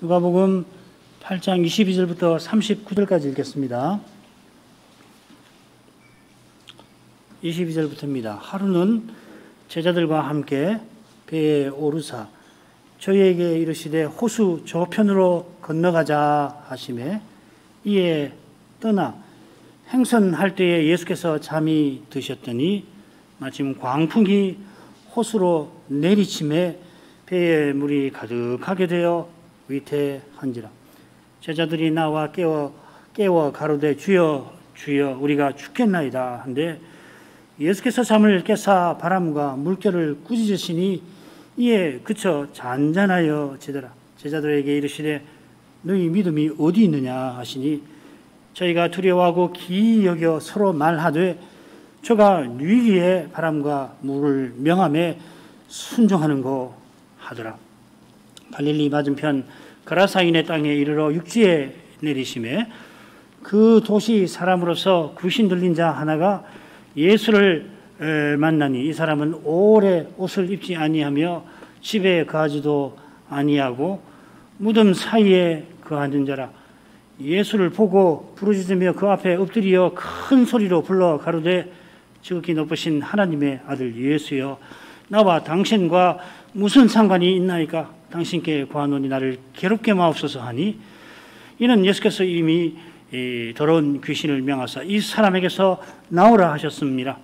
누가복음 8장 22절부터 39절까지 읽겠습니다. 22절부터입니다. 하루는 제자들과 함께 배에 오르사 저희에게 이르시되 호수 저편으로 건너가자 하시매 이에 떠나 행선할 때에 예수께서 잠이 드셨더니 마침 광풍이 호수로 내리침에 배에 물이 가득하게 되어 위태한지라. 제자들이 나와 깨워 가로되 주여 주여 우리가 죽겠나이다 한데 예수께서 잠을 깨사 바람과 물결을 꾸짖으시니 이에 그쳐 잔잔하여 지더라. 제자들에게 이르시되 너희 믿음이 어디 있느냐 하시니 저희가 두려워하고 기이 여겨 서로 말하되 저가 누이기에 바람과 물을 명함에 순종하는고 하더라. 갈릴리 맞은편 그라사인의 땅에 이르러 육지에 내리심에 그 도시 사람으로서 귀신 들린 자 하나가 예수를 만나니 이 사람은 오래 옷을 입지 아니하며 집에 거하지도 아니하고 무덤 사이에 거하는 자라. 예수를 보고 부르짖으며 그 앞에 엎드려 큰 소리로 불러 가로되 지극히 높으신 하나님의 아들 예수여 나와 당신과 무슨 상관이 있나이까? 당신께 구하노니 나를 괴롭게 마옵소서 하니 이는 예수께서 이미 더러운 귀신을 명하사 이 사람에게서 나오라 하셨습니다.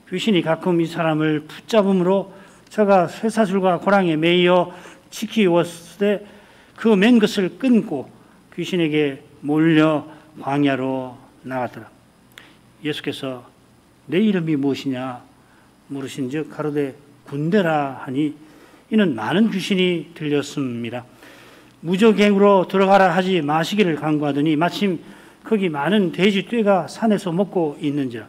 귀신이 가끔 이 사람을 붙잡음으로 저가 쇠사슬과 고랑에 매여 지키었을 때 그 맨 것을 끊고 귀신에게 몰려 광야로 나갔더라. 예수께서 내 이름이 무엇이냐 물으신즉 가로되 군대라 하니 이는 많은 귀신이 들렸습니다. 무저갱으로 들어가라 하지 마시기를 간구하더니 마침 거기 많은 돼지 떼가 산에서 먹고 있는지라.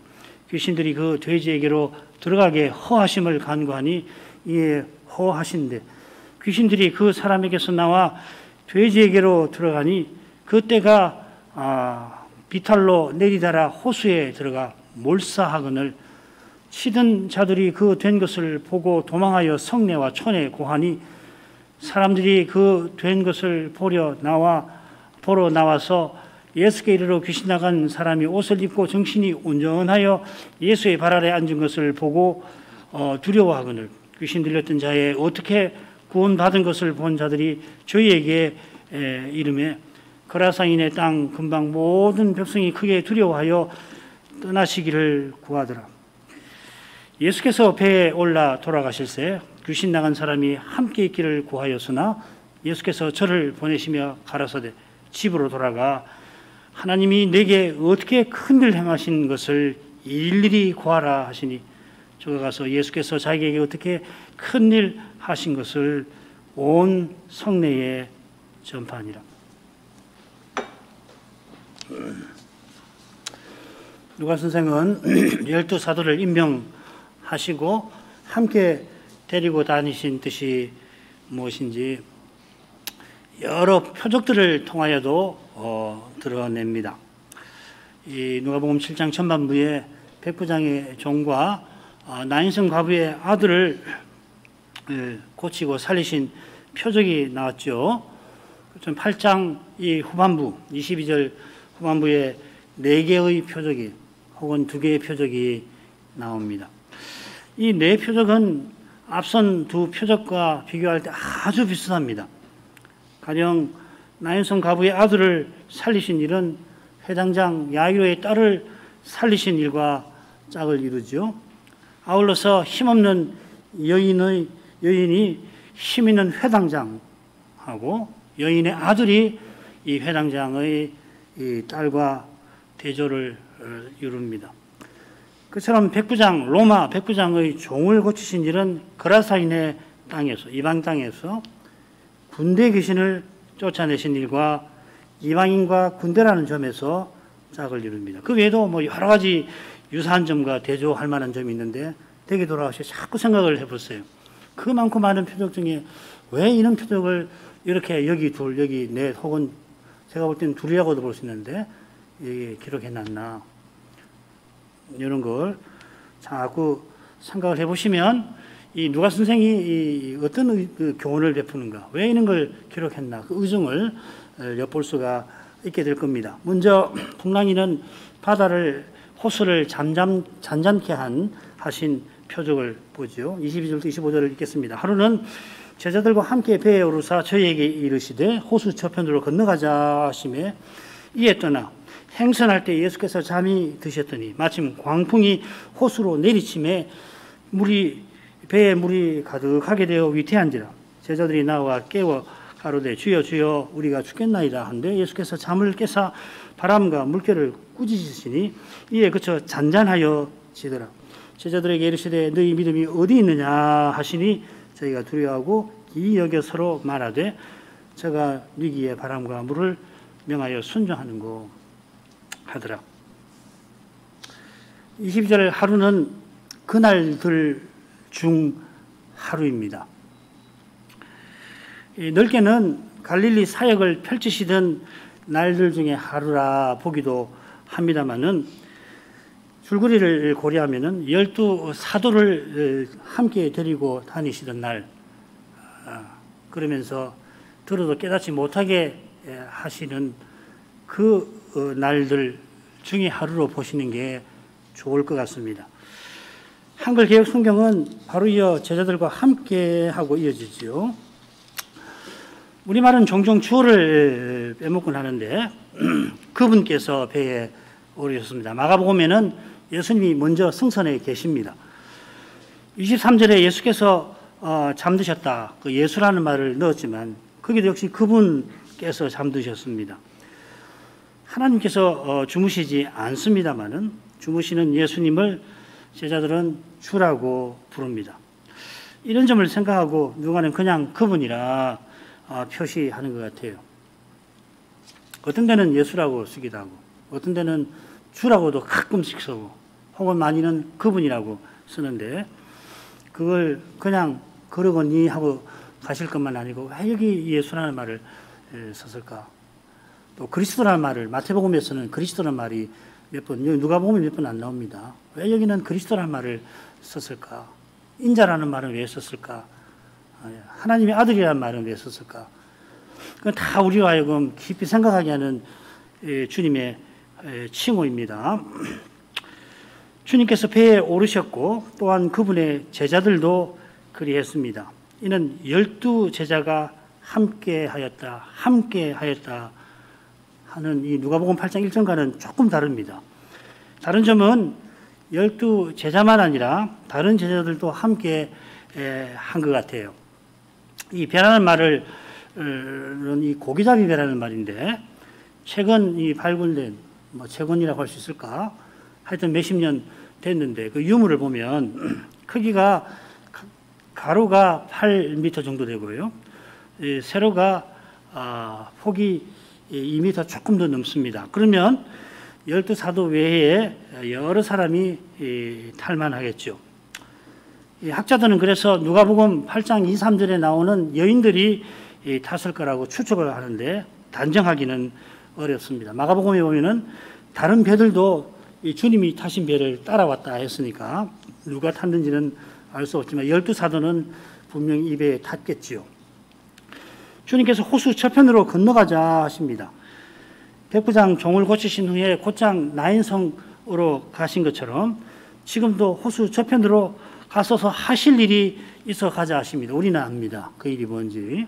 귀신들이 그 돼지에게로 들어가게 허하심을 간구하니 이에 허하신대 귀신들이 그 사람에게서 나와 돼지에게로 들어가니 그 떼가 비탈로 내리다라 호수에 들어가 몰사하거늘 치던 자들이 그 된 것을 보고 도망하여 성내와 촌에 고하니 사람들이 그 된 것을 보러 나와서 예수께 이르러 귀신 나간 사람이 옷을 입고 정신이 온전하여 예수의 발 아래 앉은 것을 보고 두려워하거늘 귀신 들렸던 자의 어떻게 구원받은 것을 본 자들이 저희에게 이르매 거라사인의 땅 근방 모든 백성이 크게 두려워하여 떠나시기를 구하더라. 예수께서 배에 올라 돌아가실새 귀신 나간 사람이 함께 있기를 구하였으나 예수께서 저를 보내시며 가라사대 집으로 돌아가 하나님이 내게 어떻게 큰일 행하신 것을 일일이 구하라 하시니 저가 가서 예수께서 자기에게 어떻게 큰일 하신 것을 온 성내에 전파하니라. 누가 선생은 12사도를 임명하시고 함께 데리고 다니신 뜻이 무엇인지 여러 표적들을 통하여도 드러냅니다. 이 누가복음 7장 전반부에 백부장의 종과 나인성 과부의 아들을 고치고 살리신 표적이 나왔죠. 8장 이 후반부 22절 후반부에 4개의 표적이 혹은 2개의 표적이 나옵니다. 이 4표적은 앞선 2 표적과 비교할 때 아주 비슷합니다. 가령 나인성 과부의 아들을 살리신 일은 회당장 야이로의 딸을 살리신 일과 짝을 이루죠. 아울러서 힘없는 여인이 힘 있는 회당장하고 여인의 아들이 이 회당장의 이 딸과 대조를 이룹니다. 그처럼 로마 백부장의 종을 고치신 일은 그라사인의 땅에서 이방 땅에서 군대 귀신을 쫓아내신 일과 이방인과 군대라는 점에서 짝을 이룹니다. 그 외에도 뭐 여러 가지 유사한 점과 대조할 만한 점이 있는데 되게 돌아가셔서 자꾸 생각을 해보세요. 그 많고 많은 표적 중에 왜 이런 표적을 이렇게 여기 둘, 여기 넷 혹은 제가 볼 때는 둘이라고도 볼 수 있는데 이게 기록해놨나 이런 걸 자꾸 생각을 해보시면 이 누가 선생이 어떤 그 교훈을 베푸는가, 왜 이런 걸 기록했나, 그 의중을 엿볼 수가 있게 될 겁니다. 먼저 풍랑이는 바다를, 호수를 잔잔케 하신 표적을 보죠. 22절부터 25절을 읽겠습니다. 하루는 제자들과 함께 배에 오르사 저희에게 이르시되 호수 저편으로 건너가자 하시매 이에 떠나 행선할 때 예수께서 잠이 드셨더니 마침 광풍이 호수로 내리침에 배에 물이 가득하게 되어 위태한지라. 제자들이 나와 깨워 가로되 주여 주여 우리가 죽겠나이다 한데 예수께서 잠을 깨사 바람과 물결을 꾸짖으시니 이에 그쳐 잔잔하여 지더라. 제자들에게 이르시되 너희 믿음이 어디 있느냐 하시니 저희가 두려워하고 이 여겨 서로 말하되 저가 위기에 바람과 물을 명하여 순종하는고 하더라. 22절 하루는 그날들 중 하루입니다. 넓게는 갈릴리 사역을 펼치시던 날들 중에 하루라 보기도 합니다마는 줄거리를 고려하면은 12사도를 함께 데리고 다니시던 날, 그러면서 들어도 깨닫지 못하게 하시는 그 날들 중에 하루로 보시는 게 좋을 것 같습니다. 한글 개혁 성경은 바로 이어 제자들과 함께 하고 이어지지요. 우리말은 종종 주어를 빼먹곤 하는데 그분께서 배에 오르셨습니다. 마가복음에는 예수님이 먼저 승선에 계십니다. 23절에 예수께서 잠드셨다. 그 예수라는 말을 넣었지만 거기도 역시 그분께서 잠드셨습니다. 하나님께서 주무시지 않습니다마는 주무시는 예수님을 제자들은 주라고 부릅니다. 이런 점을 생각하고 누가는 그냥 그분이라 표시하는 것 같아요. 어떤 데는 예수라고 쓰기도 하고 어떤 데는 주라고도 가끔씩 쓰고 혹은 많이는 그분이라고 쓰는데 그걸 그냥 그러거니 하고 가실 것만 아니고 왜 여기 예수라는 말을 썼을까? 또 그리스도라는 말을 마태복음에서는 그리스도라는 말이 몇 번, 누가복음에 몇 번 안 나옵니다. 왜 여기는 그리스도라는 말을 썼을까? 인자라는 말은 왜 썼을까? 하나님의 아들이라는 말은 왜 썼을까? 그건 다 우리와 하여금 깊이 생각하게 하는 주님의 칭호입니다. 주님께서 배에 오르셨고 또한 그분의 제자들도 그리했습니다. 이는 12제자가 함께하였다 하는 이 누가복음 8장 1절과는 조금 다릅니다. 다른 점은 12제자만 아니라 다른 제자들도 함께 한 것 같아요. 이 배라는 말은 이 고기잡이 배라는 말인데 최근 이 발굴된 최근이라고 할 수 있을까? 하여튼 몇십 년 됐는데 그 유물을 보면 크기가 가로가 8m 정도 되고요. 세로가 폭이 2m 조금 더 넘습니다. 그러면 12사도 외에 여러 사람이 탈만하겠죠. 학자들은 그래서 누가복음 8장 2, 3절에 나오는 여인들이 탔을 거라고 추측을 하는데 단정하기는 어렵습니다. 마가복음에 보면은 다른 배들도 주님이 타신 배를 따라왔다 했으니까 누가 탔는지는 알 수 없지만 12사도는 분명히 이 배에 탔겠지요. 주님께서 호수 저편으로 건너가자 하십니다. 백부장 종을 고치신 후에 곧장 나인성으로 가신 것처럼 지금도 호수 저편으로 가서서 하실 일이 있어 가자 하십니다. 우리는 압니다. 그 일이 뭔지.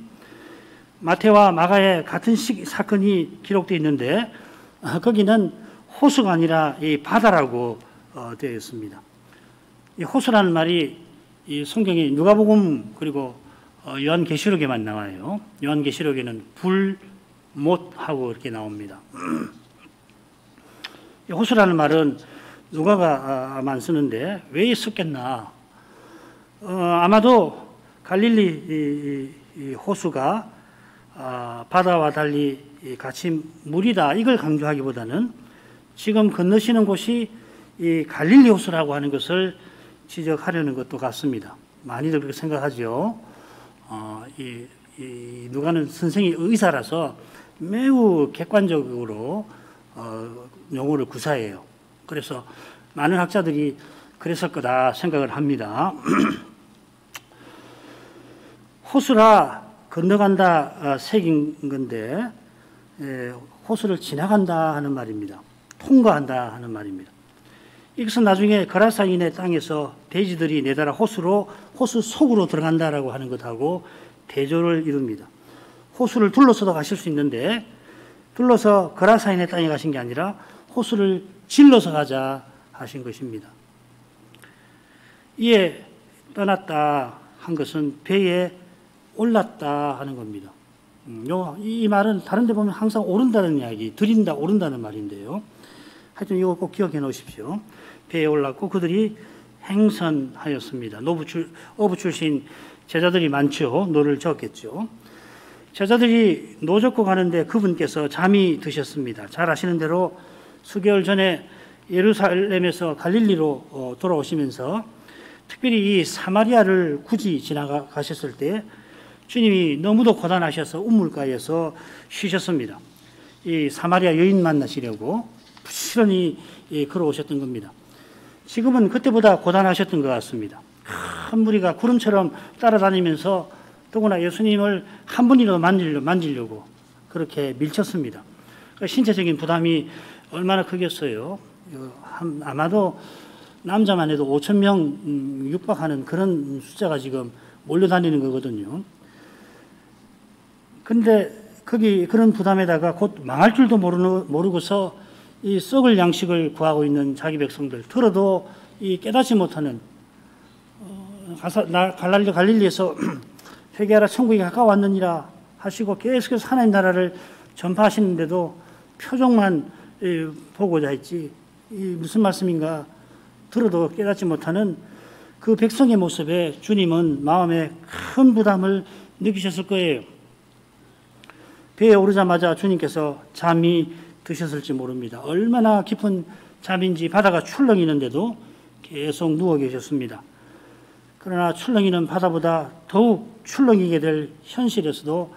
마태와 마가에 같은 사건이 기록되어 있는데 거기는 호수가 아니라 이 바다라고 되어 있습니다. 이 호수라는 말이 이 성경에 누가복음 그리고 요한계시록에만 나와요. 요한계시록에는 불, 못하고 이렇게 나옵니다. 이 호수라는 말은 누가가만 쓰는데 왜 썼겠나? 아마도 갈릴리 이 호수가 바다와 달리 같이 물이다 이걸 강조하기보다는 지금 건너시는 곳이 이 갈릴리 호수라고 하는 것을 지적하려는 것도 같습니다. 많이들 그렇게 생각하죠. 누가는 선생이 의사라서 매우 객관적으로 용어를 구사해요. 그래서 많은 학자들이 그랬을 거다 생각을 합니다. 호수라 건너간다 새긴 건데 호수를 지나간다 하는 말입니다. 통과한다 하는 말입니다. 이것은 나중에 거라사인의 땅에서 돼지들이 내달아 호수 속으로 들어간다라고 하는 것하고 대조를 이룹니다. 호수를 둘러서도 가실 수 있는데 둘러서 거라사인의 땅에 가신 게 아니라 호수를 질러서 가자 하신 것입니다. 이에 떠났다 한 것은 배에 올랐다 하는 겁니다. 이 말은 다른 데 보면 항상 오른다는 이야기, 들인다, 오른다는 말인데요. 하여튼 이거 꼭 기억해 놓으십시오. 배에 올랐고 그들이 행선하였습니다. 어부 출신 제자들이 많죠. 노를 저었겠죠. 제자들이 노 젓고 가는데 그분께서 잠이 드셨습니다. 잘 아시는 대로 수개월 전에 예루살렘에서 갈릴리로 돌아오시면서 특별히 이 사마리아를 굳이 지나가셨을 때 주님이 너무도 고단하셔서 우물가에서 쉬셨습니다. 이 사마리아 여인 만나시려고 부지런히 걸어오셨던 겁니다. 지금은 그때보다 고단하셨던 것 같습니다. 큰 무리가 구름처럼 따라다니면서 더구나 예수님을 한 분이라도 만지려고 그렇게 밀쳤습니다. 신체적인 부담이 얼마나 크겠어요. 아마도 남자만 해도 5,000명 육박하는 그런 숫자가 지금 몰려다니는 거거든요. 그런데 거기 그런 부담에다가 곧 망할 줄도 모르고서 이 썩을 양식을 구하고 있는 자기 백성들, 들어도 이 깨닫지 못하는 갈릴리에서 회개하라 천국이 가까웠느니라 하시고 계속해서 하나님 나라를 전파하시는데도 표정만 보고자 했지 무슨 말씀인가 들어도 깨닫지 못하는 그 백성의 모습에 주님은 마음에 큰 부담을 느끼셨을 거예요. 배에 오르자마자 주님께서 잠이 드셨을지 모릅니다. 얼마나 깊은 잠인지 바다가 출렁이는데도 계속 누워 계셨습니다. 그러나 출렁이는 바다보다 더욱 출렁이게 될 현실에서도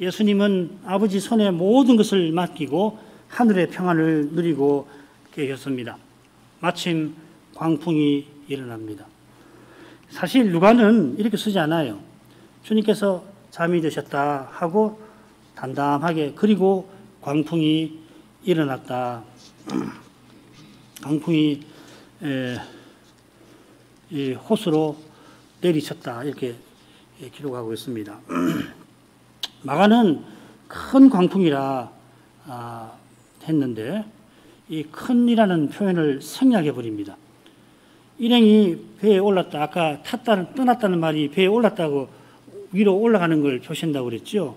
예수님은 아버지 손에 모든 것을 맡기고 하늘의 평안을 누리고 계셨습니다. 마침 광풍이 일어납니다. 사실 누가는 이렇게 쓰지 않아요. 주님께서 잠이 드셨다 하고 담담하게 그리고 광풍이 일어났다. 광풍이 이 호수로 내리쳤다 이렇게 기록하고 있습니다. 마가는 큰 광풍이라 했는데 이 큰이라는 표현을 생략해 버립니다. 일행이 배에 올랐다. 아까 떠났다는 말이 배에 올랐다고 위로 올라가는 걸 표시한다고 그랬죠.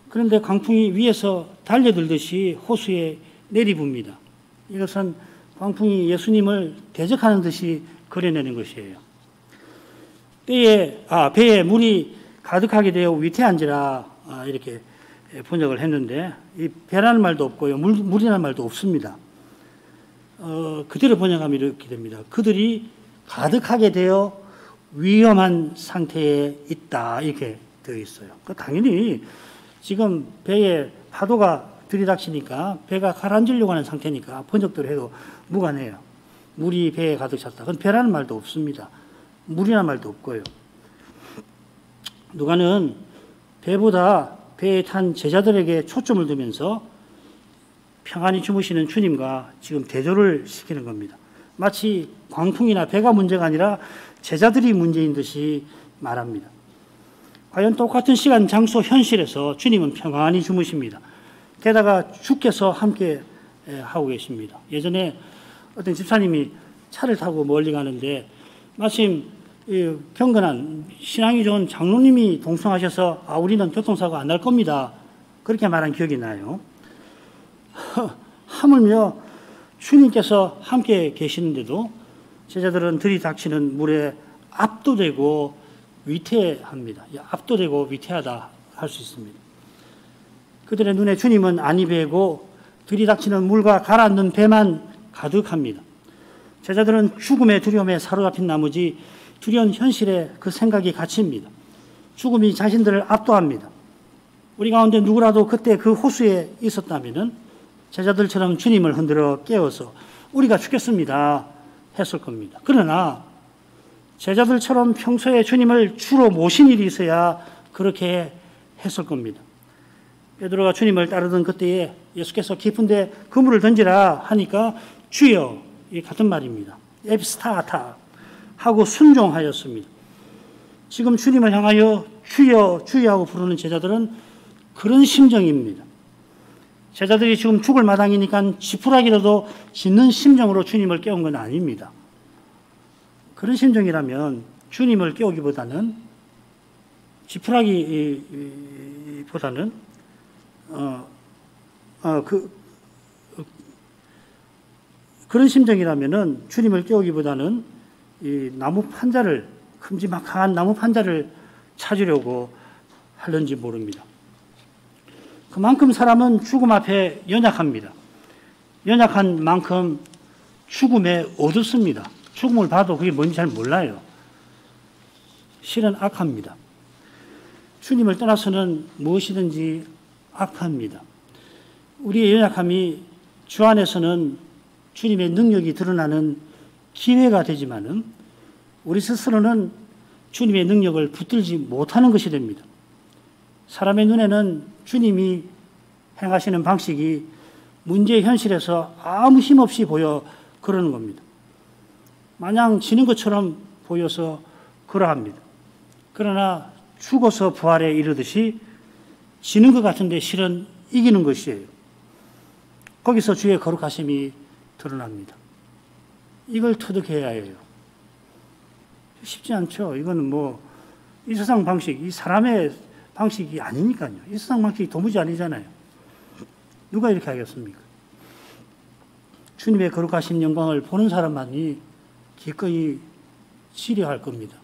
그런데 광풍이 위에서 달려들듯이 호수에 내리붑니다. 이것은 광풍이 예수님을 대적하는 듯이 그려내는 것이에요. 배에 물이 가득하게 되어 위태한지라 이렇게 번역을 했는데 이 배라는 말도 없고요. 물이라는 말도 없습니다. 그대로 번역하면 이렇게 됩니다. 그들이 가득하게 되어 위험한 상태에 있다 이렇게 되어 있어요. 당연히 지금 배에 파도가 들이닥치니까 배가 가라앉으려고 하는 상태니까 번역대로 해도 무관해요. 물이 배에 가득 찼다. 그건 배라는 말도 없습니다. 물이라는 말도 없고요. 누가는 배보다 배에 탄 제자들에게 초점을 두면서 평안히 주무시는 주님과 지금 대조를 시키는 겁니다. 마치 광풍이나 배가 문제가 아니라 제자들이 문제인 듯이 말합니다. 과연 똑같은 시간, 장소, 현실에서 주님은 평안히 주무십니다. 게다가 주께서 함께 하고 계십니다. 예전에 어떤 집사님이 차를 타고 멀리 가는데 마침 경건한 신앙이 좋은 장로님이 동성하셔서 우리는 교통사고 안 날 겁니다. 그렇게 말한 기억이 나요. 하물며 주님께서 함께 계시는데도 제자들은 들이닥치는 물에 압도되고 위태합니다. 압도되고 위태하다 할 수 있습니다. 그들의 눈에 주님은 안이 배고 들이닥치는 물과 가라앉는 배만 가득합니다. 제자들은 죽음의 두려움에 사로잡힌 나머지 두려운 현실에 그 생각이 갇힙니다. 죽음이 자신들을 압도합니다. 우리 가운데 누구라도 그때 그 호수에 있었다면 제자들처럼 주님을 흔들어 깨워서 우리가 죽겠습니다 했을 겁니다. 그러나 제자들처럼 평소에 주님을 주로 모신 일이 있어야 그렇게 했을 겁니다. 베드로가 주님을 따르던 그때에 예수께서 깊은데 그물을 던지라 하니까 주여, 이 같은 말입니다. 에피스타타 하고 순종하였습니다. 지금 주님을 향하여 주여 주여 하고 부르는 제자들은 그런 심정입니다. 제자들이 지금 죽을 마당이니까 지푸라기라도 짚는 심정으로 주님을 깨운 건 아닙니다. 그런 심정이라면 주님을 깨우기보다는 지푸라기보다는 그런 심정이라면은 주님을 깨우기보다는 이 나무 판자를, 큼지막한 나무 판자를 찾으려고 하는지 모릅니다. 그만큼 사람은 죽음 앞에 연약합니다. 연약한 만큼 죽음에 어둡습니다. 죽음을 봐도 그게 뭔지 잘 몰라요. 실은 악합니다. 주님을 떠나서는 무엇이든지 악합니다. 우리의 연약함이 주 안에서는 주님의 능력이 드러나는 기회가 되지만은 우리 스스로는 주님의 능력을 붙들지 못하는 것이 됩니다. 사람의 눈에는 주님이 행하시는 방식이 문제의 현실에서 아무 힘없이 보여 그러는 겁니다. 마냥 지는 것처럼 보여서 그러합니다. 그러나 죽어서 부활에 이르듯이 지는 것 같은데 실은 이기는 것이에요. 거기서 주의 거룩하심이 드러납니다. 이걸 터득해야 해요. 쉽지 않죠. 이거는 이 세상 방식, 이 사람의 방식이 아니니까요. 이 세상 방식이 도무지 아니잖아요. 누가 이렇게 하겠습니까? 주님의 거룩하신 영광을 보는 사람만이 기꺼이 치료할 겁니다.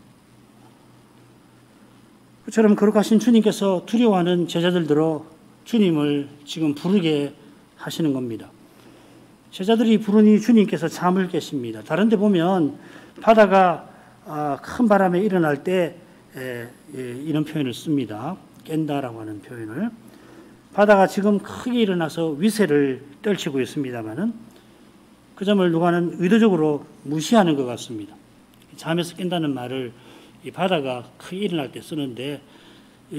그처럼 거룩하신 주님께서 두려워하는 제자들들로 주님을 지금 부르게 하시는 겁니다. 제자들이 부르니 주님께서 잠을 깨십니다. 다른 데 보면 바다가 큰 바람에 일어날 때 이런 표현을 씁니다. 깬다라고 하는 표현을. 바다가 지금 크게 일어나서 위세를 떨치고 있습니다마는 그 점을 누가는 의도적으로 무시하는 것 같습니다. 잠에서 깬다는 말을 이 바다가 크게 일어날 때 쓰는데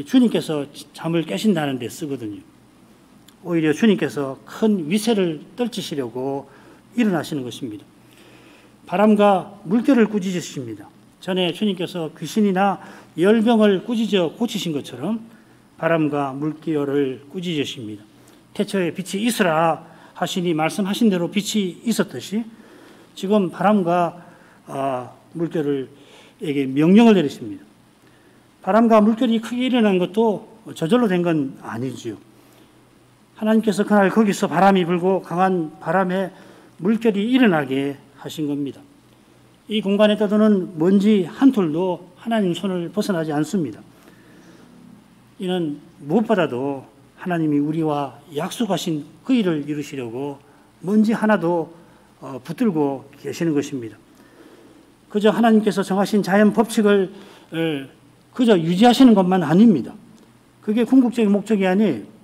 주님께서 잠을 깨신다는 데 쓰거든요. 오히려 주님께서 큰 위세를 떨치시려고 일어나시는 것입니다. 바람과 물결을 꾸짖으십니다. 전에 주님께서 귀신이나 열병을 꾸짖어 고치신 것처럼 바람과 물결을 꾸짖으십니다. 태초에 빛이 있으라 하시니 말씀하신 대로 빛이 있었듯이 지금 바람과 물결에게 명령을 내리십니다. 바람과 물결이 크게 일어난 것도 저절로 된 건 아니지요. 하나님께서 그날 거기서 바람이 불고 강한 바람에 물결이 일어나게 하신 겁니다. 이 공간에 떠도는 먼지 한 톨도 하나님 손을 벗어나지 않습니다. 이는 무엇보다도 하나님이 우리와 약속하신 그 일을 이루시려고 먼지 하나도 붙들고 계시는 것입니다. 그저 하나님께서 정하신 자연 법칙을 그저 유지하시는 것만 아닙니다. 그게 궁극적인 목적이 아니에요.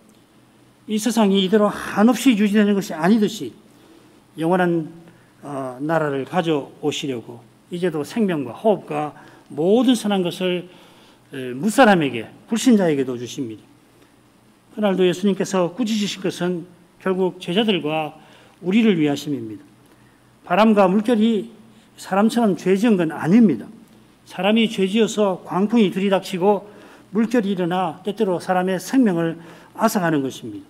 이 세상이 이대로 한없이 유지되는 것이 아니듯이 영원한 나라를 가져오시려고 이제도 생명과 호흡과 모든 선한 것을 무사람에게, 불신자에게도 주십니다. 그날도 예수님께서 꾸짖으신 것은 결국 제자들과 우리를 위하심입니다. 바람과 물결이 사람처럼 죄 지은 건 아닙니다. 사람이 죄 지어서 광풍이 들이닥치고 물결이 일어나 때때로 사람의 생명을 앗아가는 것입니다.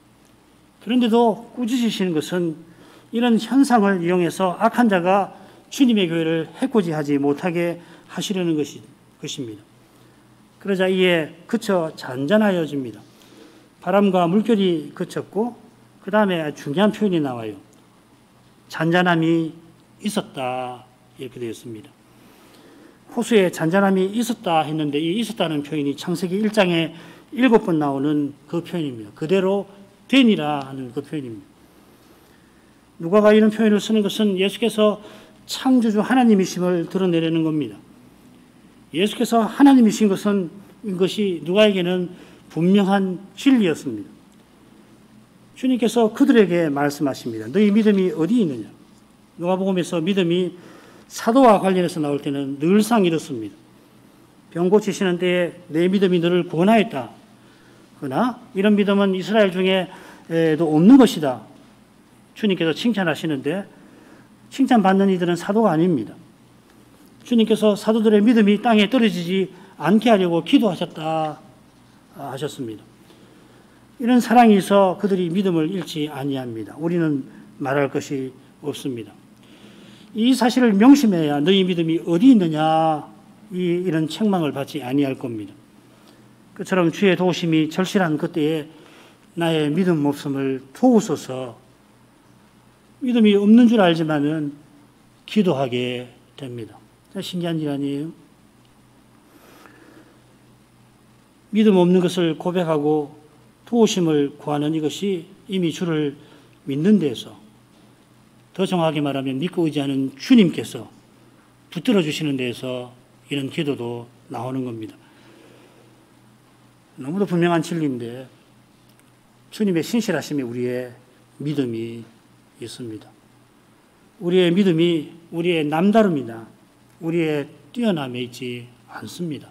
그런데도 꾸짖으시는 것은 이런 현상을 이용해서 악한 자가 주님의 교회를 해코지하지 못하게 하시려는 것입니다. 그러자 이에 그쳐 잔잔하여집니다. 바람과 물결이 그쳤고 그 다음에 중요한 표현이 나와요. 잔잔함이 있었다 이렇게 되어 있습니다. 호수에 잔잔함이 있었다 했는데 이 있었다는 표현이 창세기 1장에 7번 나오는 그 표현입니다. 그대로 되니라 하는 그 표현입니다. 누가가 이런 표현을 쓰는 것은 예수께서 창조주 하나님이심을 드러내려는 겁니다. 예수께서 하나님이신 것이 누가에게는 분명한 진리였습니다. 주님께서 그들에게 말씀하십니다. 너희 믿음이 어디 있느냐? 누가복음에서 믿음이 사도와 관련해서 나올 때는 늘상 이렇습니다. 병 고치시는 때에 내 믿음이 너를 구원하였다. 그러나 이런 믿음은 이스라엘 중에도 없는 것이다. 주님께서 칭찬하시는데 칭찬받는 이들은 사도가 아닙니다. 주님께서 사도들의 믿음이 땅에 떨어지지 않게 하려고 기도하셨다 하셨습니다. 이런 사랑이 있어 그들이 믿음을 잃지 아니합니다. 우리는 말할 것이 없습니다. 이 사실을 명심해야 너희 믿음이 어디 있느냐 이런 책망을 받지 아니할 겁니다. 그처럼 주의 도우심이 절실한 그때에 나의 믿음 없음을 도우소서. 믿음이 없는 줄 알지만은 기도하게 됩니다. 신기한 일 아니에요? 믿음 없는 것을 고백하고 도우심을 구하는 이것이 이미 주를 믿는 데서, 더 정확하게 말하면 믿고 의지하는 주님께서 붙들어 주시는 데에서 이런 기도도 나오는 겁니다. 너무도 분명한 진리인데 주님의 신실하심이 우리의 믿음이 있습니다. 우리의 믿음이 우리의 남다름이나 우리의 뛰어남에 있지 않습니다.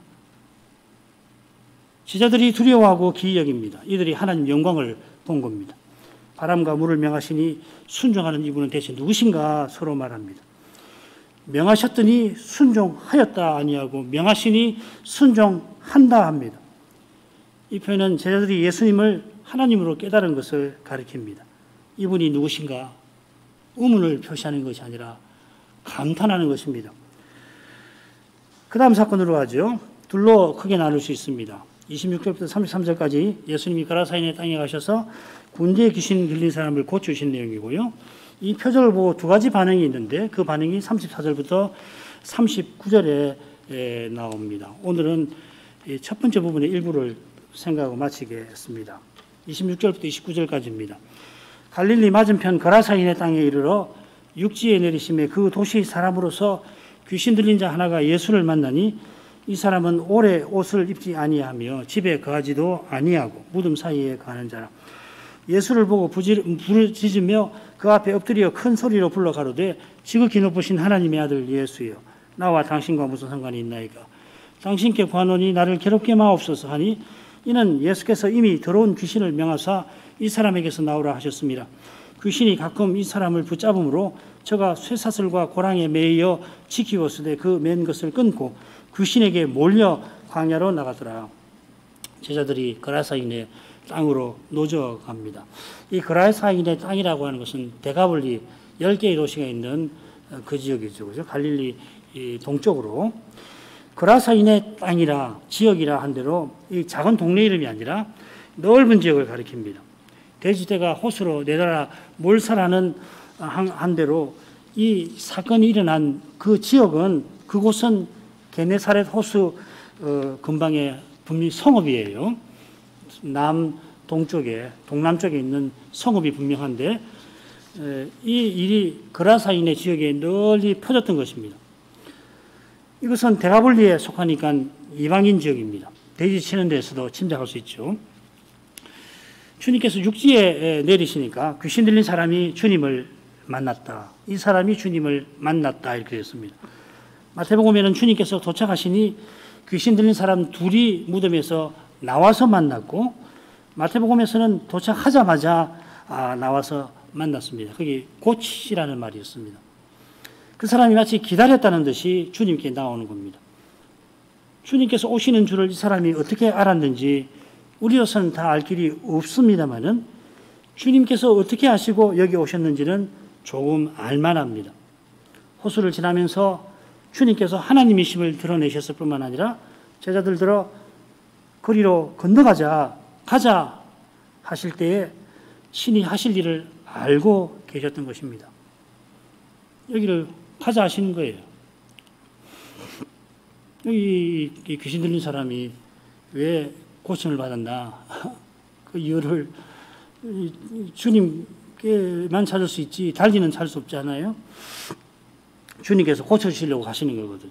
제자들이 두려워하고 기이 여깁니다. 이들이 하나님 영광을 본 겁니다. 바람과 물을 명하시니 순종하는 이분은 대체 누구신가 서로 말합니다. 명하셨더니 순종하였다 아니하고 명하시니 순종한다 합니다. 이 표현은 제자들이 예수님을 하나님으로 깨달은 것을 가리킵니다. 이분이 누구신가? 의문을 표시하는 것이 아니라 감탄하는 것입니다. 그 다음 사건으로 가죠. 둘로 크게 나눌 수 있습니다. 26절부터 33절까지 예수님이 거라사인의 땅에 가셔서 군대에 귀신 들린 사람을 고치신 내용이고요. 이 표적을 보고 두 가지 반응이 있는데 그 반응이 34절부터 39절에 나옵니다. 오늘은 첫 번째 부분의 일부를 생각하고 마치겠습니다. 26절부터 29절까지입니다. 갈릴리 맞은편 거라사인의 땅에 이르러 육지에 내리심에 그 도시 사람으로서 귀신 들린 자 하나가 예수를 만나니 이 사람은 오래 옷을 입지 아니하며 집에 거하지도 아니하고 무덤 사이에 거하는 자라. 예수를 보고 부르짖으며 그 앞에 엎드려 큰 소리로 불러 가로되 지극히 높으신 하나님의 아들 예수여, 나와 당신과 무슨 상관이 있나이까? 당신께 구하노니 나를 괴롭게 마옵소서 하니 이는 예수께서 이미 더러운 귀신을 명하사 이 사람에게서 나오라 하셨습니다. 귀신이 가끔 이 사람을 붙잡음으로 저가 쇠사슬과 고랑에 매여 지키었으되 그 맨 것을 끊고 귀신에게 몰려 광야로 나가더라. 제자들이 거라사인의 땅으로 노져갑니다. 이 거라사인의 땅이라고 하는 것은 데가볼리 10개의 도시가 있는 그 지역이죠. 그죠? 갈릴리 동쪽으로. 거라사인의 땅이라 지역이라 한 대로 이 작은 동네 이름이 아니라 넓은 지역을 가리킵니다. 돼지떼가 호수로 내달아 몰살하는 한 대로 이 사건이 일어난 그 지역은 그곳은 게네사렛 호수 근방에 분명히 성읍이에요. 동남쪽에 있는 성읍이 분명한데 이 일이 거라사인의 지역에 널리 퍼졌던 것입니다. 이것은 데가볼리에 속하니까 이방인 지역입니다. 돼지 치는 데서도 짐작할 수 있죠. 주님께서 육지에 내리시니까 귀신 들린 사람이 주님을 만났다. 이 사람이 주님을 만났다 이렇게 됐습니다. 마태복음에는 주님께서 도착하시니 귀신 들린 사람 둘이 무덤에서 나와서 만났고 마태복음에서는 도착하자마자 나와서 만났습니다. 그게 고치시라는 말이었습니다. 그 사람이 마치 기다렸다는 듯이 주님께 나오는 겁니다. 주님께서 오시는 줄을 이 사람이 어떻게 알았는지 우리로서는 다 알 길이 없습니다만은 주님께서 어떻게 아시고 여기 오셨는지는 조금 알만합니다. 호수를 지나면서 주님께서 하나님이심을 드러내셨을 뿐만 아니라 제자들 들어 거리로 가자 하실 때에 신이 하실 일을 알고 계셨던 것입니다. 여기를 가자 하시는 거예요. 여기 귀신 들린 사람이 왜 고침을 받았나? 그 이유를 주님께만 찾을 수 있지 달리는 찾을 수 없잖아요. 주님께서 고쳐주시려고 하시는 거거든.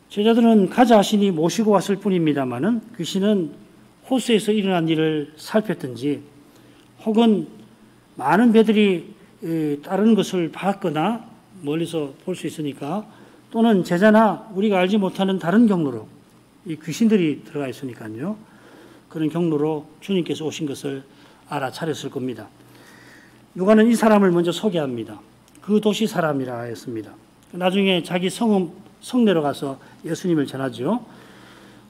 제자들은 가자 하시니 모시고 왔을 뿐입니다마는 귀신은 호수에서 일어난 일을 살폈든지 혹은 많은 배들이 다른 것을 봤거나 멀리서 볼 수 있으니까, 또는 제자나 우리가 알지 못하는 다른 경로로 이 귀신들이 들어가 있으니까요. 그런 경로로 주님께서 오신 것을 알아차렸을 겁니다. 누가는 이 사람을 먼저 소개합니다. 그 도시 사람이라 했습니다. 나중에 자기 성내로 가서 예수님을 전하죠.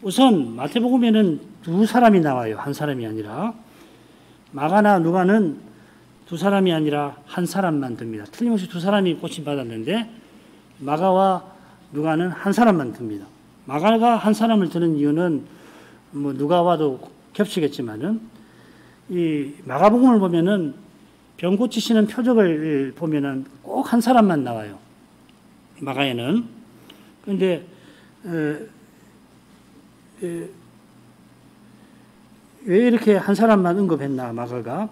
우선 마태복음에는 두 사람이 나와요. 한 사람이 아니라. 마가나 누가는 두 사람이 아니라 한 사람만 듭니다. 틀림없이 두 사람이 고침받았는데 마가와 누가는 한 사람만 듭니다. 마가가 한 사람을 드는 이유는 뭐 누가와도 겹치겠지만은 이 마가복음을 보면은 병 고치시는 표적을 보면은 꼭 한 사람만 나와요. 마가에는. 그런데 왜 이렇게 한 사람만 언급했나 마가가?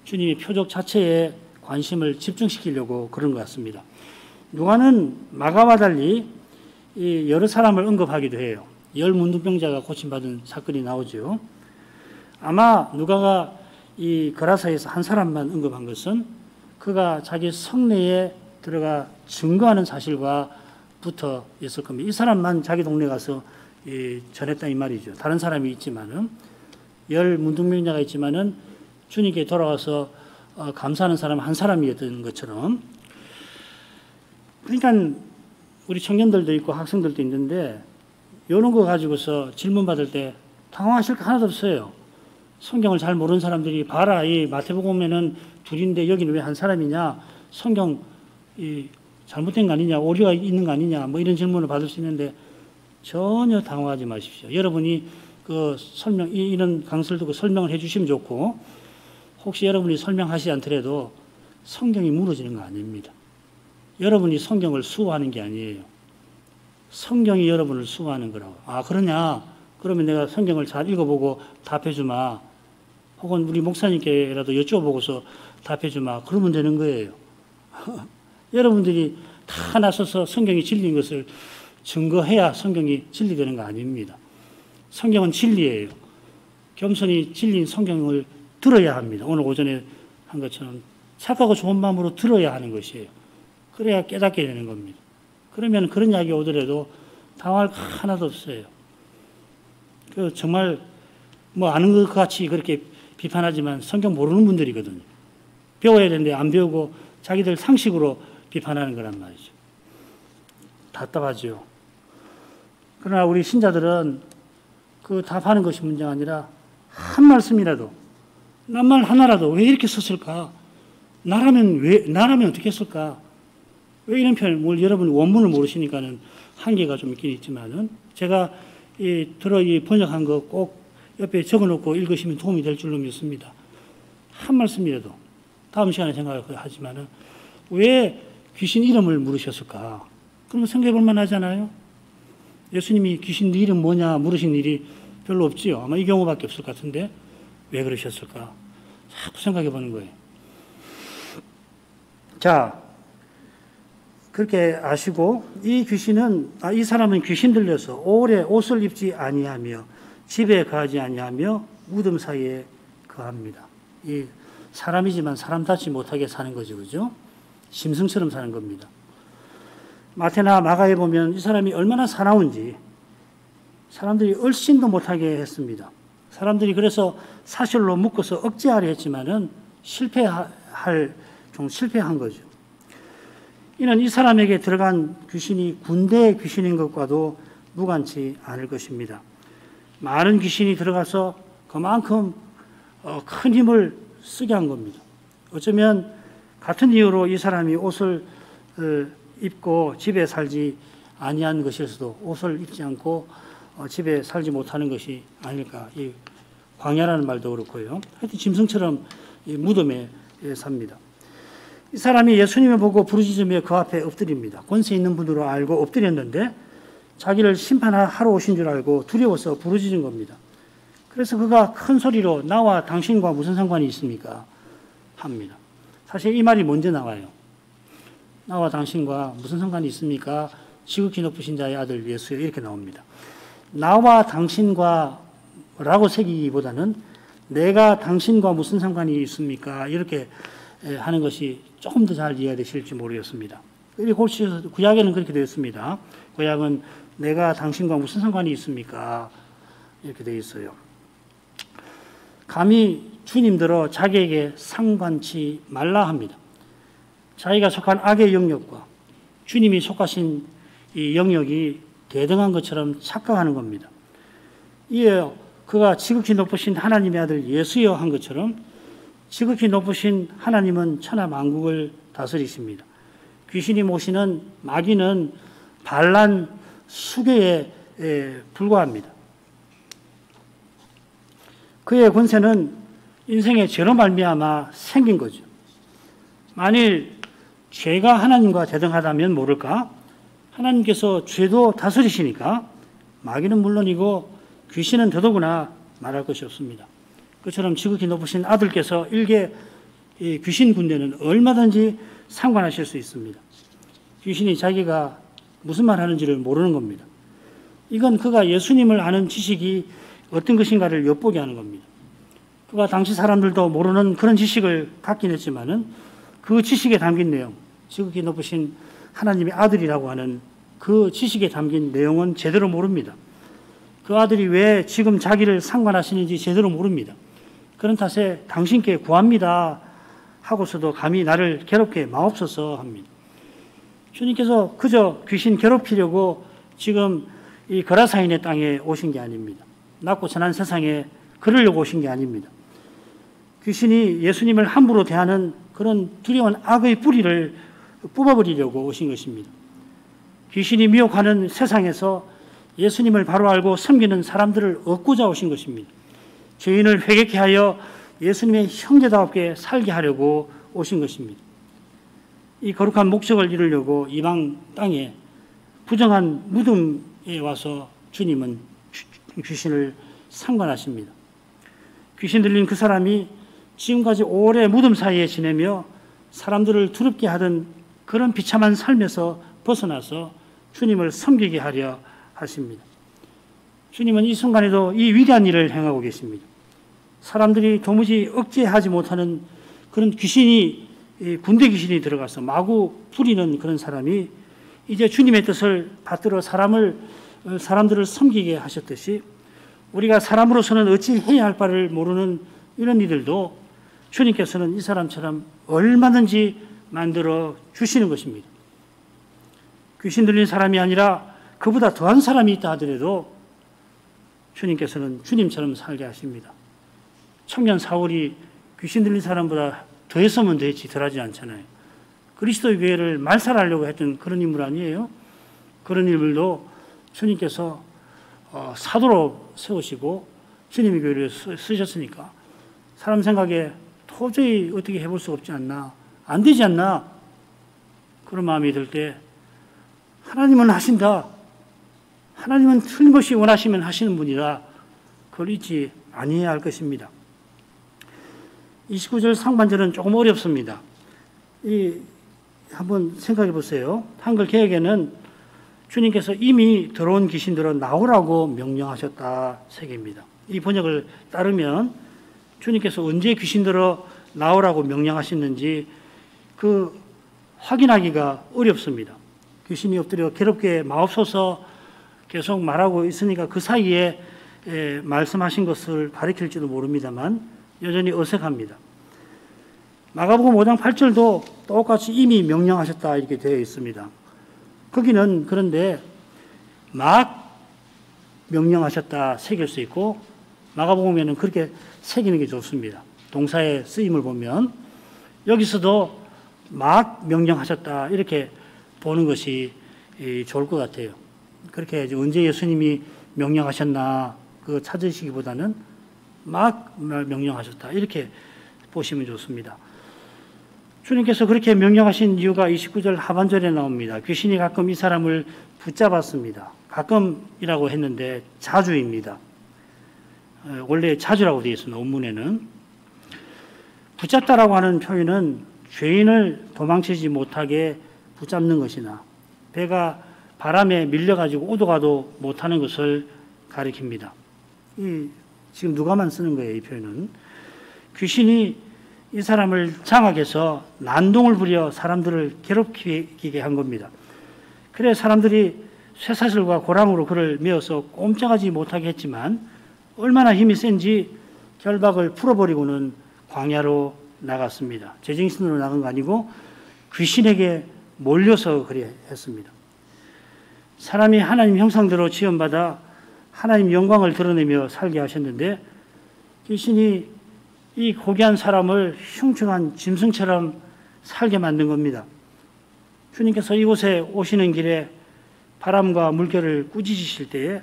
주님의 표적 자체에 관심을 집중시키려고 그런 것 같습니다. 누가는 마가와 달리 여러 사람을 언급하기도 해요. 열 문둥병자가 고침받은 사건이 나오죠. 아마 누가가 이 거라사에서 한 사람만 언급한 것은 그가 자기 성내에 들어가 증거하는 사실과 붙어 있을 겁니다. 이 사람만 자기 동네 가서 전했다 이 말이죠. 다른 사람이 있지만은 열 문둥병자가 있지만은 주님께 돌아와서 감사하는 사람 한 사람이었던 것처럼. 그러니까 우리 청년들도 있고 학생들도 있는데 이런 거 가지고서 질문 받을 때 당황하실 거 하나도 없어요. 성경을 잘 모르는 사람들이 봐라, 이 마태복음에는 둘인데 여기는 왜 한 사람이냐, 성경 잘못된 거 아니냐, 오류가 있는 거 아니냐, 뭐 이런 질문을 받을 수 있는데 전혀 당황하지 마십시오. 여러분이 그 이런 강서를 듣고 설명을 해주시면 좋고, 혹시 여러분이 설명하시지 않더라도 성경이 무너지는 거 아닙니다. 여러분이 성경을 수호하는 게 아니에요. 성경이 여러분을 수호하는 거라고. 아, 그러냐? 그러면 내가 성경을 잘 읽어보고 답해주마. 혹은 우리 목사님께라도 여쭤보고서 답해주마. 그러면 되는 거예요. 여러분들이 다 나서서 성경이 진리인 것을 증거해야 성경이 진리되는 거 아닙니다. 성경은 진리예요. 겸손히 진리인 성경을 들어야 합니다. 오늘 오전에 한 것처럼 착하고 좋은 마음으로 들어야 하는 것이에요. 그래야 깨닫게 되는 겁니다. 그러면 그런 이야기 오더라도 당할 거 하나도 없어요. 정말 뭐 아는 것 같이 그렇게 비판하지만 성경 모르는 분들이거든요. 배워야 되는데 안 배우고 자기들 상식으로 비판하는 거란 말이죠. 답답하죠. 그러나 우리 신자들은 그 답하는 것이 문제가 아니라 한 말씀이라도, 낱말 하나라도 왜 이렇게 썼을까? 나라면 어떻게 했을까? 왜 이런 표현, 여러분 원문을 모르시니까는 한계가 좀 있긴 있지만은 제가 번역한 거 꼭 옆에 적어 놓고 읽으시면 도움이 될 줄로 믿습니다. 한 말씀이라도 다음 시간에 생각하지만은 왜 귀신 이름을 물으셨을까? 그러면 생각해 볼 만하잖아요. 예수님이 귀신 네 이름 뭐냐 물으신 일이 별로 없지요. 아마 이 경우밖에 없을 것 같은데 왜 그러셨을까? 자꾸 생각해 보는 거예요. 자, 그렇게 아시고 이 사람은 귀신 들려서 오래 옷을 입지 아니하며 집에 가지 아니하며 무덤 사이에 거합니다. 이 사람이지만 사람답지 못하게 사는 거죠, 그죠? 짐승처럼 사는 겁니다. 마태나 마가에 보면 이 사람이 얼마나 사나운지 사람들이 얼씬도 못하게 했습니다. 사람들이 그래서 사실로 묶어서 억제하려 했지만은 실패한 거죠. 이는 이 사람에게 들어간 귀신이 군대의 귀신인 것과도 무관치 않을 것입니다. 많은 귀신이 들어가서 그만큼 큰 힘을 쓰게 한 겁니다. 어쩌면 같은 이유로 이 사람이 옷을 입고 집에 살지 아니한 것일 수도, 옷을 입지 않고 집에 살지 못하는 것이 아닐까. 이 광야라는 말도 그렇고요. 하여튼 짐승처럼 이 무덤에 삽니다. 이 사람이 예수님을 보고 부르짖으며 그 앞에 엎드립니다. 권세 있는 분으로 알고 엎드렸는데 자기를 심판하러 오신 줄 알고 두려워서 부르짖은 겁니다. 그래서 그가 큰 소리로 나와 당신과 무슨 상관이 있습니까? 합니다. 사실 이 말이 먼저 나와요. 나와 당신과 무슨 상관이 있습니까? 지극히 높으신 자의 아들 예수여, 이렇게 나옵니다. 나와 당신과 라고 새기기보다는 내가 당신과 무슨 상관이 있습니까? 이렇게 하는 것이 조금 더 잘 이해가 되실지 모르겠습니다. 구약에는 그렇게 되어 있습니다. 구약은 내가 당신과 무슨 상관이 있습니까? 이렇게 되어 있어요. 감히 주님들어 자기에게 상관치 말라 합니다. 자기가 속한 악의 영역과 주님이 속하신 이 영역이 대등한 것처럼 착각하는 겁니다. 이에 그가 지극히 높으신 하나님의 아들 예수여 한 것처럼 지극히 높으신 하나님은 천하 만국을 다스리십니다. 귀신이 모시는 마귀는 반란 수괴에 불과합니다. 그의 권세는 인생의 죄로 말미암아 생긴 거죠. 만일 죄가 하나님과 대등하다면 모를까? 하나님께서 죄도 다스리시니까 마귀는 물론이고 귀신은 더더구나 말할 것이 없습니다. 그처럼 지극히 높으신 아들께서 일개 귀신 군대는 얼마든지 상관하실 수 있습니다. 귀신이 자기가 무슨 말 하는지를 모르는 겁니다. 이건 그가 예수님을 아는 지식이 어떤 것인가를 엿보게 하는 겁니다. 그가 당시 사람들도 모르는 그런 지식을 갖긴 했지만은 그 지식에 담긴 내용, 지극히 높으신 하나님의 아들이라고 하는 그 지식에 담긴 내용은 제대로 모릅니다. 그 아들이 왜 지금 자기를 상관하시는지 제대로 모릅니다. 그런 탓에 당신께 구합니다 하고서도 감히 나를 괴롭게 마옵소서 합니다. 주님께서 그저 귀신 괴롭히려고 지금 이 거라사인의 땅에 오신 게 아닙니다. 낮고 천한 세상에 그러려고 오신 게 아닙니다. 귀신이 예수님을 함부로 대하는 그런 두려운 악의 뿌리를 뽑아버리려고 오신 것입니다. 귀신이 미혹하는 세상에서 예수님을 바로 알고 섬기는 사람들을 얻고자 오신 것입니다. 죄인을 회개케 하여 예수님의 형제다웠게 살게 하려고 오신 것입니다. 이 거룩한 목적을 이루려고 이방 땅에 부정한 무덤에 와서 주님은 귀신을 상관하십니다. 귀신 들린 그 사람이 지금까지 오래 무덤 사이에 지내며 사람들을 두렵게 하던 그런 비참한 삶에서 벗어나서 주님을 섬기게 하려 하십니다. 주님은 이 순간에도 이 위대한 일을 행하고 계십니다. 사람들이 도무지 억제하지 못하는 그런 귀신이, 군대 귀신이 들어가서 마구 부리는 그런 사람이 이제 주님의 뜻을 받들어 사람들을 섬기게 하셨듯이 우리가 사람으로서는 어찌 해야 할 바를 모르는 이런 이들도 주님께서는 이 사람처럼 얼마든지 만들어 주시는 것입니다. 귀신 들린 사람이 아니라 그보다 더한 사람이 있다 하더라도 주님께서는 주님처럼 살게 하십니다. 청년 사울이 귀신 들린 사람보다 더했으면 되지 덜하지 않잖아요. 그리스도의 교회를 말살하려고 했던 그런 인물 아니에요? 그런 인물도 주님께서 사도로 세우시고 주님의 교회를 쓰셨으니까 사람 생각에 도저히 어떻게 해볼 수 없지 않나, 안 되지 않나 그런 마음이 들 때 하나님은 하신다. 하나님은 틀림없이 원하시면 하시는 분이다. 그걸 잊지 아니해야 할 것입니다. 29절 상반절은 조금 어렵습니다. 한번 생각해 보세요. 한글 개역에는 주님께서 이미 들어온 귀신들은 나오라고 명령하셨다 색입니다. 이 번역을 따르면 주님께서 언제 귀신들어 나오라고 명령하셨는지 그 확인하기가 어렵습니다. 귀신이 엎드려 괴롭게 마옵소서 계속 말하고 있으니까 그 사이에 말씀하신 것을 가리킬지도 모릅니다만 여전히 어색합니다. 마가복음 5장 8절도 똑같이 이미 명령하셨다 이렇게 되어 있습니다. 거기는 그런데 막 명령하셨다 새길 수 있고 마가복음에는 그렇게 새기는 게 좋습니다. 동사의 쓰임을 보면 여기서도 막 명령하셨다 이렇게 보는 것이 좋을 것 같아요. 그렇게 언제 예수님이 명령하셨나 그거 찾으시기보다는 막 명령하셨다 이렇게 보시면 좋습니다. 주님께서 그렇게 명령하신 이유가 29절 하반절에 나옵니다. 귀신이 가끔 이 사람을 붙잡았습니다. 가끔이라고 했는데 자주입니다. 원래 자주라고 되어 있습니다. 원문에는. 붙잡다라고 하는 표현은 죄인을 도망치지 못하게 붙잡는 것이나 배가 바람에 밀려가지고 오도가도 못하는 것을 가리킵니다. 지금 누가만 쓰는 거예요, 이 표현은. 귀신이 이 사람을 장악해서 난동을 부려 사람들을 괴롭히게 한 겁니다. 그래 사람들이 쇠사슬과 고랑으로 그를 메어서 꼼짝하지 못하게 했지만 얼마나 힘이 센지 결박을 풀어버리고는 광야로 나갔습니다. 제정신으로 나간 거 아니고 귀신에게 몰려서 그래 했습니다. 사람이 하나님 형상대로 지음받아 하나님 영광을 드러내며 살게 하셨는데 귀신이 이 고귀한 사람을 흉측한 짐승처럼 살게 만든 겁니다. 주님께서 이곳에 오시는 길에 바람과 물결을 꾸짖으실 때에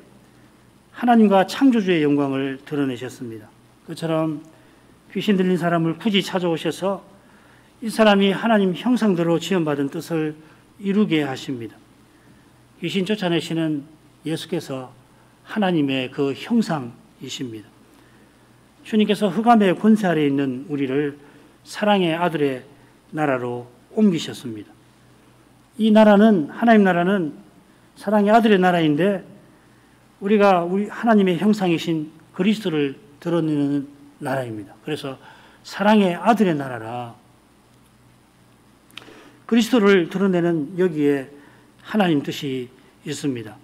하나님과 창조주의 영광을 드러내셨습니다. 그처럼 귀신 들린 사람을 굳이 찾아오셔서 이 사람이 하나님 형상대로 지음받은 뜻을 이루게 하십니다. 귀신 쫓아내시는 예수께서 하나님의 그 형상이십니다. 주님께서 흑암의 권세 아래에 있는 우리를 사랑의 아들의 나라로 옮기셨습니다. 이 나라는, 하나님 나라는 사랑의 아들의 나라인데 우리가 우리 하나님의 형상이신 그리스도를 드러내는 나라입니다. 그래서 사랑의 아들의 나라라. 그리스도를 드러내는 여기에 하나님 뜻이 있습니다.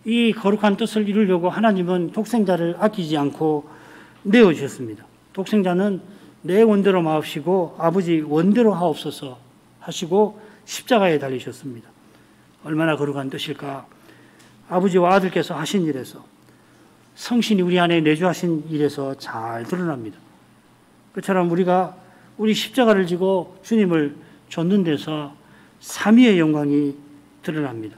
이 거룩한 뜻을 이루려고 하나님은 독생자를 아끼지 않고 내어주셨습니다. 독생자는 내 원대로 마옵시고 아버지 원대로 하옵소서 하시고 십자가에 달리셨습니다. 얼마나 거룩한 뜻일까? 아버지와 아들께서 하신 일에서 성신이 우리 안에 내주하신 일에서 잘 드러납니다. 그처럼 우리가 우리 십자가를 지고 주님을 좇는 데서 삼위의 영광이 드러납니다.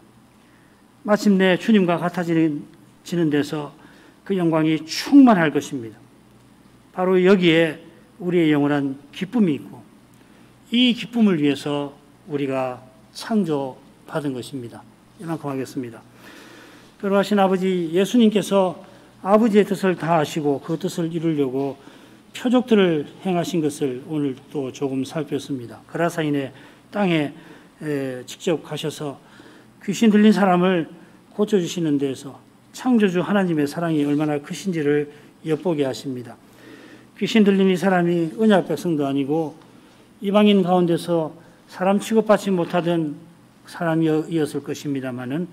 마침내 주님과 같아지는 데서 그 영광이 충만할 것입니다. 바로 여기에 우리의 영원한 기쁨이 있고 이 기쁨을 위해서 우리가 창조받은 것입니다. 이만큼 하겠습니다. 걸어가신 아버지 예수님께서 아버지의 뜻을 다하시고 그 뜻을 이루려고 표적들을 행하신 것을 오늘 또 조금 살폈습니다. 거라사인의 땅에 직접 가셔서 귀신 들린 사람을 고쳐주시는 데에서 창조주 하나님의 사랑이 얼마나 크신지를 엿보게 하십니다. 귀신 들린 이 사람이 언약 백성도 아니고 이방인 가운데서 사람 취급받지 못하던 사람이었을 것입니다마는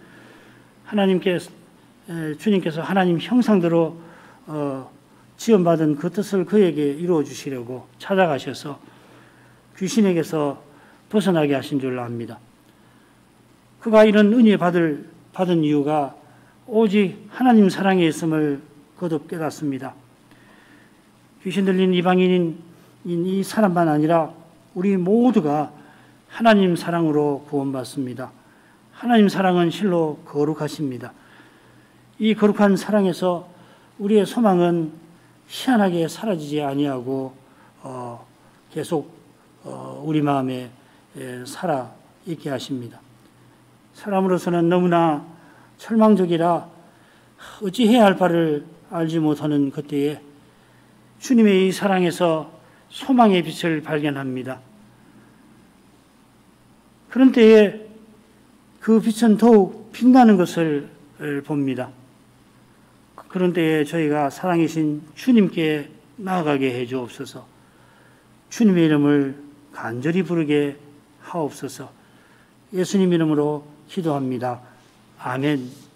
주님께서 하나님 형상대로 지음받은 그 뜻을 그에게 이루어 주시려고 찾아가셔서 귀신에게서 벗어나게 하신 줄 압니다. 그가 이런 은혜 받은 이유가 오직 하나님 사랑에 있음을 거듭 깨닫습니다. 귀신 들린 이방인인 이 사람만 아니라 우리 모두가 하나님 사랑으로 구원받습니다. 하나님 사랑은 실로 거룩하십니다. 이 거룩한 사랑에서 우리의 소망은 희한하게 사라지지 아니하고 계속 우리 마음에 살아 있게 하십니다. 사람으로서는 너무나 절망적이라 어찌해야 할 바를 알지 못하는 그때에 주님의 이 사랑에서 소망의 빛을 발견합니다. 그런 때에 그 빛은 더욱 빛나는 것을 봅니다. 그런 때에 저희가 사랑이신 주님께 나아가게 해 주옵소서. 주님의 이름을 간절히 부르게 하옵소서. 예수님 이름으로 기도합니다. 아멘.